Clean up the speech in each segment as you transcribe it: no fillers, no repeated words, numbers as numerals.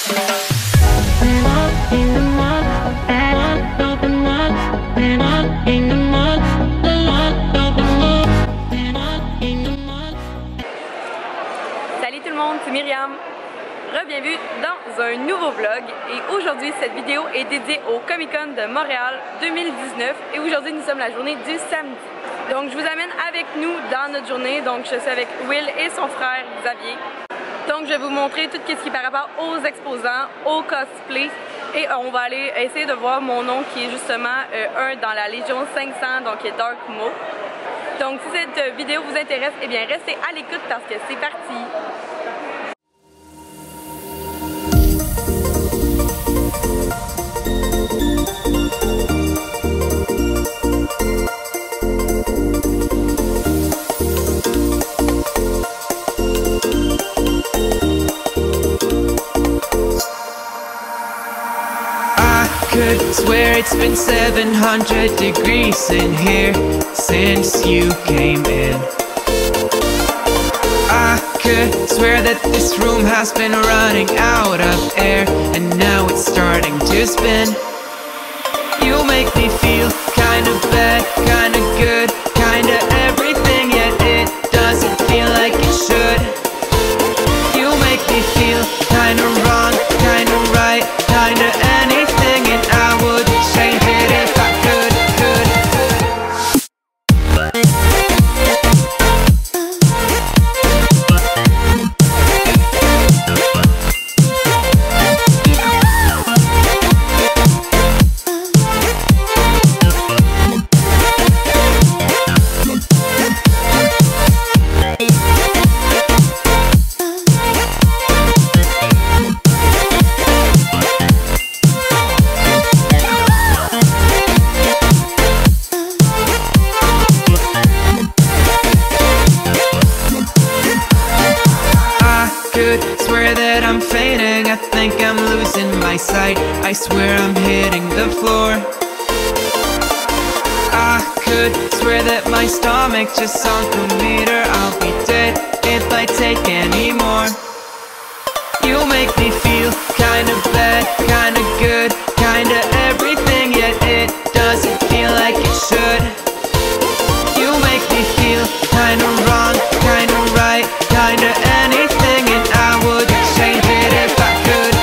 Salut tout le monde, c'est Myriam. Re-bienvenue dans un nouveau vlog et aujourd'hui cette vidéo est dédiée au Comic Con de Montréal 2019 et aujourd'hui nous sommes la journée du samedi. Donc je vous amène avec nous dans notre journée, donc je suis avec Will et son frère Xavier. Donc je vais vous montrer tout ce qui est par rapport aux exposants, aux cosplays et on va aller essayer de voir mon nom qui est justement un dans la Légion 500, donc qui est Dark Maw. Donc si cette vidéo vous intéresse, eh bien restez à l'écoute parce que c'est parti! Could swear it's been 700 degrees in here since you came in. I could swear that this room has been running out of air and now it's starting to spin. You make me feel kinda bad, kinda good, kinda everything, yet it doesn't feel like it should. You make me feel kinda wrong, kinda right, kinda anything, and I would change it if I could. Swear that I'm fainting, I think I'm losing my sight, I swear I'm hitting the floor. I could swear that my stomach just sunk a meter, I'll be dead if I take any more. You make me feel kinda bad, kinda good, kinda everything, yet it doesn't feel like it should. You make me feel kinda wrong, kinda right, kinda anything, and I would change it if I could.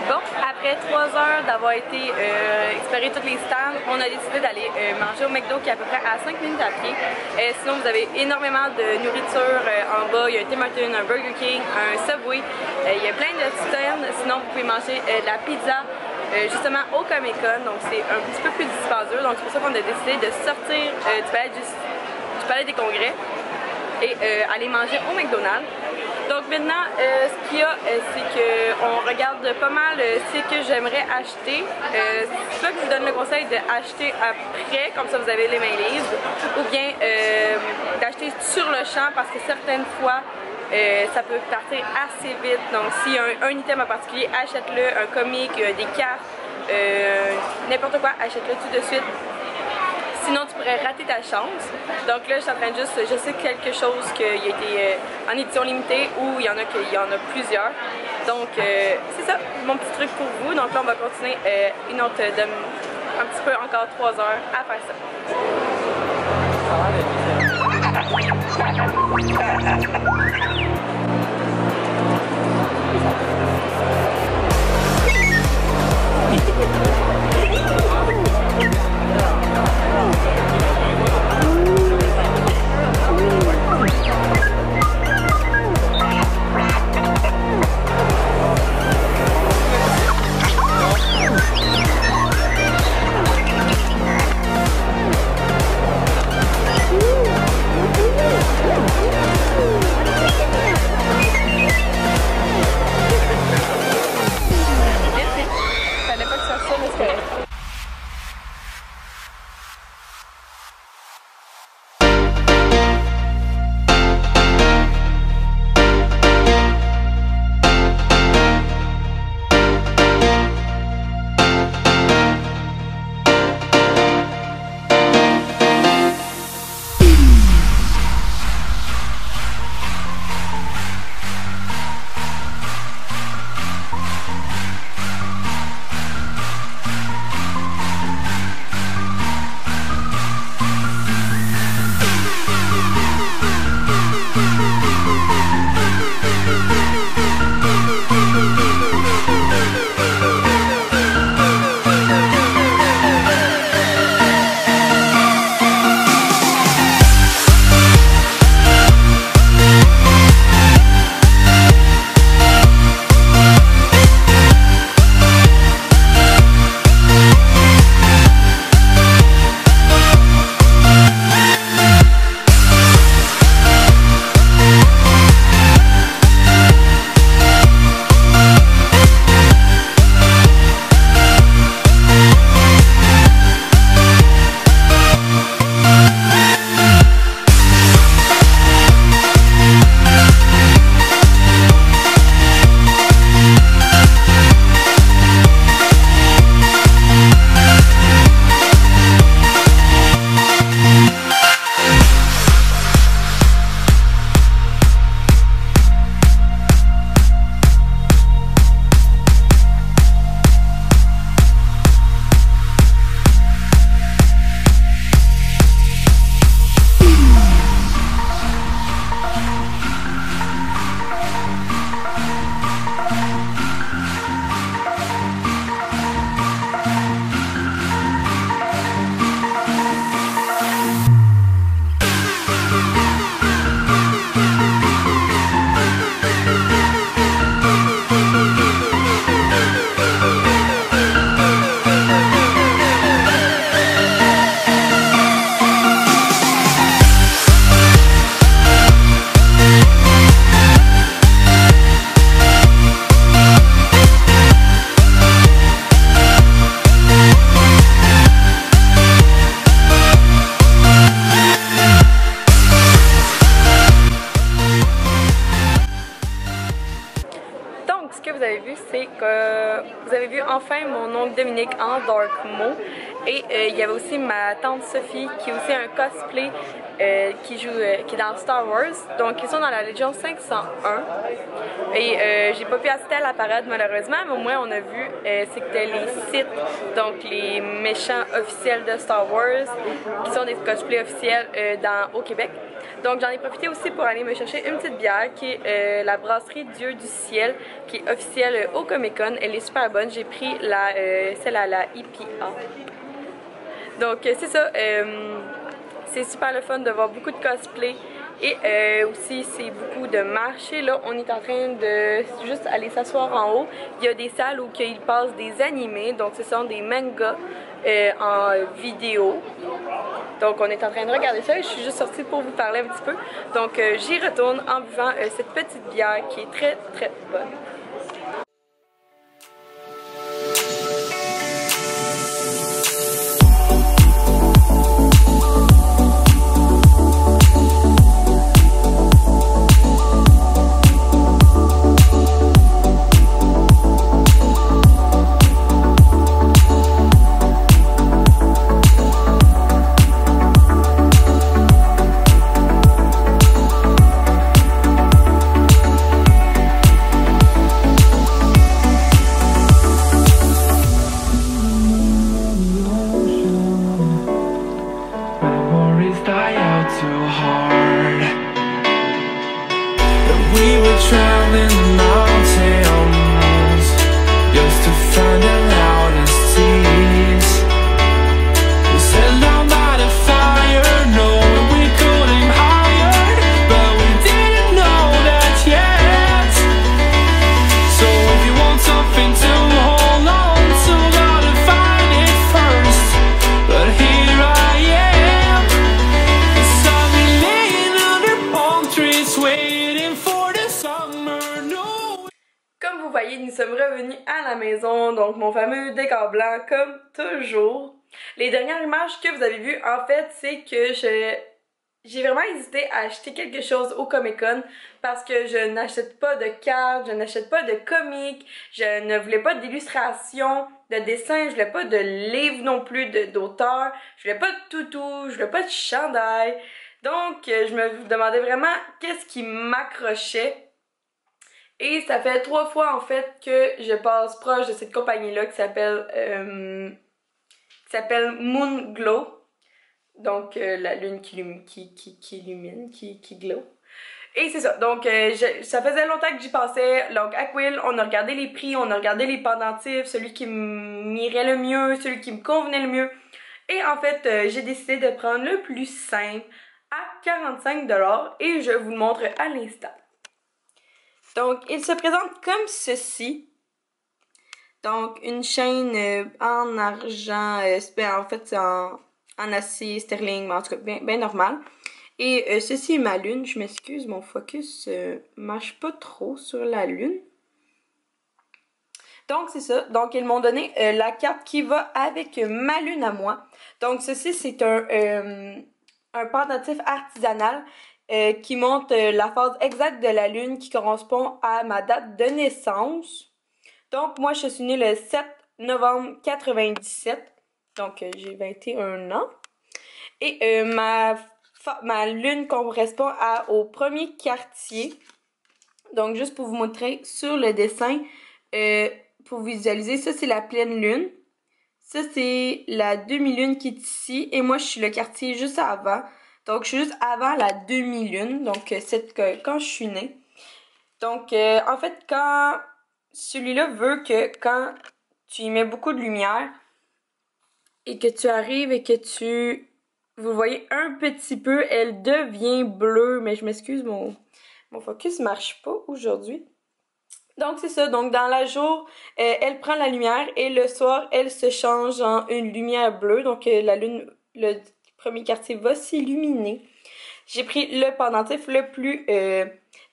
Bon, après 3 heures d'avoir été explorer tous les stands, on a décidé d'aller manger au McDo qui est à peu près à 5 minutes à pied. Sinon, vous avez énormément de nourriture en bas. Il y a un Tim Hortons, un Burger King, un Subway. Il y a plein de stands. Sinon, vous pouvez manger de la pizza justement au Comic Con. Donc, c'est un petit peu plus dispendieux. Donc, c'est pour ça qu'on a décidé de sortir du palais des congrès et aller manger au McDonald's. Donc maintenant, ce qu'il y a, c'est qu'on regarde pas mal ce que j'aimerais acheter. Soit que je vous donne le conseil d'acheter après, comme ça vous avez les mains libres, ou bien d'acheter sur le champ parce que certaines fois, ça peut partir assez vite. Donc s'il y a un item en particulier, achète-le, un comic, des cartes, n'importe quoi, achète-le tout de suite. Sinon, tu pourrais rater ta chance. Donc là, je suis en train de je sais quelque chose qui a été en édition limitée ou il y en a plusieurs. Donc, c'est ça, mon petit truc pour vous. Donc là, on va continuer un petit peu encore 3 heures à faire ça. Vous avez vu enfin mon oncle Dominique en Dark Mauve. Et il y avait aussi ma tante Sophie qui est aussi un cosplay qui est dans Star Wars. Donc ils sont dans la Légion 501. Et j'ai pas pu assister à la parade malheureusement, mais au moins on a vu c'était les Sith, donc les méchants officiels de Star Wars, qui sont des cosplays officiels au Québec. Donc j'en ai profité aussi pour aller me chercher une petite bière qui est la brasserie Dieu du Ciel, qui est officielle au Comic Con. Elle est super bonne. J'ai pris celle à la IPA. Donc c'est ça, c'est super le fun de voir beaucoup de cosplay. Et aussi c'est beaucoup de marché. Là on est en train de juste aller s'asseoir en haut. Il y a des salles où ils passent des animés, donc ce sont des mangas en vidéo. Donc on est en train de regarder ça et je suis juste sortie pour vous parler un petit peu. Donc j'y retourne en buvant cette petite bière qui est très très bonne. Nous sommes revenus à la maison, donc mon fameux décor blanc comme toujours. Les dernières images que vous avez vues, en fait, c'est que j'ai vraiment hésité à acheter quelque chose au Comic Con parce que je n'achète pas de cartes, je n'achète pas de comics, je ne voulais pas d'illustrations, de dessins, je voulais pas de livres non plus d'auteurs, je voulais pas de toutou, je voulais pas de chandail. Donc je me demandais vraiment qu'est-ce qui m'accrochait. Et ça fait 3 fois en fait que je passe proche de cette compagnie-là qui s'appelle Moon Glow. Donc la lune qui illumine, qui glow. Et c'est ça, donc ça faisait longtemps que j'y passais. Donc à Quill, on a regardé les prix, on a regardé les pendentifs, celui qui m'irait le mieux, celui qui me convenait le mieux. Et en fait, j'ai décidé de prendre le plus simple à 45$ et je vous le montre à l'instant. Donc, il se présente comme ceci. Donc, une chaîne en argent, en fait, c'est en acier sterling, mais en tout cas, bien normal. Et ceci est ma lune. Je m'excuse, mon focus marche pas trop sur la lune. Donc, c'est ça. Donc, ils m'ont donné la carte qui va avec ma lune à moi. Donc, ceci, c'est un pendentif artisanal qui montre la phase exacte de la lune qui correspond à ma date de naissance. Donc, moi, je suis née le 7 novembre 97. Donc, j'ai 21 ans. Et ma lune correspond au premier quartier. Donc, juste pour vous montrer sur le dessin, pour visualiser, ça, c'est la pleine lune. Ça, c'est la demi-lune qui est ici. Et moi, je suis le quartier juste avant. Donc, je suis juste avant la demi-lune. Donc, c'est quand je suis née. Donc, en fait, quand celui-là veut que quand tu y mets beaucoup de lumière et que tu arrives et que vous voyez un petit peu, elle devient bleue. Mais je m'excuse, mon focus marche pas aujourd'hui. Donc, c'est ça. Donc, dans la jour, elle prend la lumière et le soir, elle se change en une lumière bleue. Donc, la lune, le premier quartier va s'illuminer. J'ai pris le pendentif le plus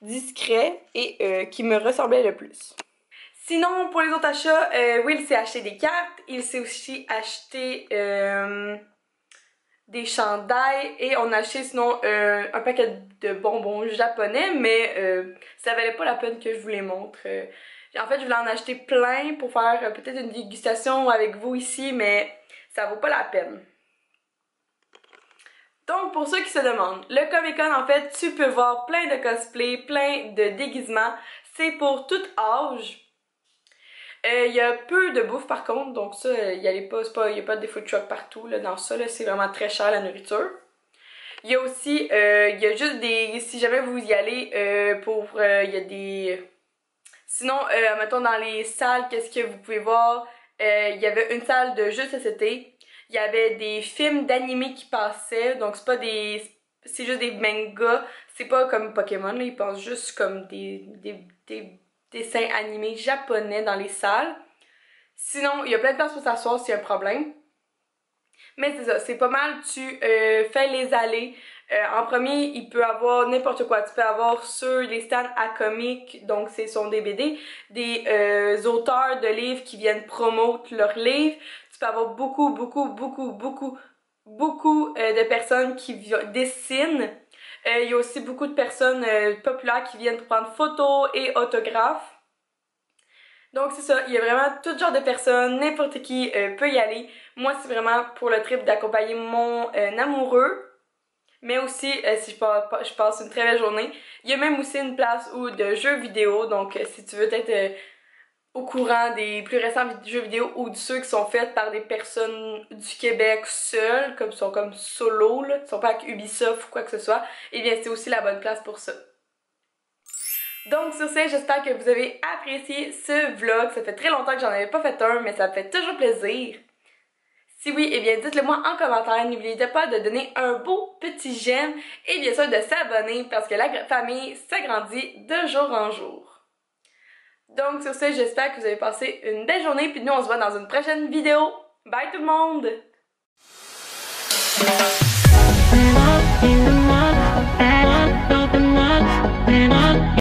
discret et qui me ressemblait le plus. Sinon, pour les autres achats, Will s'est acheté des cartes. Il s'est aussi acheté des chandails et on a acheté sinon un paquet de bonbons japonais, mais ça valait pas la peine que je vous les montre. En fait, je voulais en acheter plein pour faire peut-être une dégustation avec vous ici, mais ça vaut pas la peine. Donc, pour ceux qui se demandent, le Comic-Con, en fait, tu peux voir plein de cosplays, plein de déguisements. C'est pour tout âge. Il y a peu de bouffe par contre, donc ça, y allez pas, il n'y a pas de food truck partout là, dans ça, c'est vraiment très cher la nourriture. Il y a aussi, il y a juste des, si jamais vous y allez, il y a des, sinon, mettons dans les salles, qu'est-ce que vous pouvez voir, il y avait une salle de jeux de société, il y avait des films d'animés qui passaient, donc c'est pas des, c'est juste des mangas, c'est pas comme Pokémon, là, ils pensent juste comme des dessins animés japonais dans les salles. Sinon, il y a plein de places pour s'asseoir s'il y a un problème. Mais c'est ça, c'est pas mal, tu fais les allées. En premier, il peut avoir n'importe quoi. Tu peux avoir sur les stands à comics, donc ce sont des BD, des auteurs de livres qui viennent promouvoir leurs livres. Tu peux avoir beaucoup de personnes qui dessinent. Il y a aussi beaucoup de personnes populaires qui viennent prendre photos et autographes. Donc c'est ça, il y a vraiment tout genre de personnes, n'importe qui peut y aller. Moi c'est vraiment pour le trip d'accompagner mon amoureux, mais aussi si je passe une très belle journée. Il y a même aussi une place où de jeux vidéo, donc si tu veux être au courant des plus récents jeux vidéo ou de ceux qui sont faits par des personnes du Québec seules, comme sont comme solo, là, qui sont pas avec Ubisoft ou quoi que ce soit, et bien c'est aussi la bonne place pour ça. Donc sur ce, j'espère que vous avez apprécié ce vlog. Ça fait très longtemps que j'en avais pas fait un, mais ça me fait toujours plaisir. Si oui, eh bien dites-le moi en commentaire. N'oubliez pas de donner un beau petit j'aime et bien sûr de s'abonner parce que la famille s'agrandit de jour en jour. Donc sur ce, j'espère que vous avez passé une belle journée puis nous on se voit dans une prochaine vidéo. Bye tout le monde!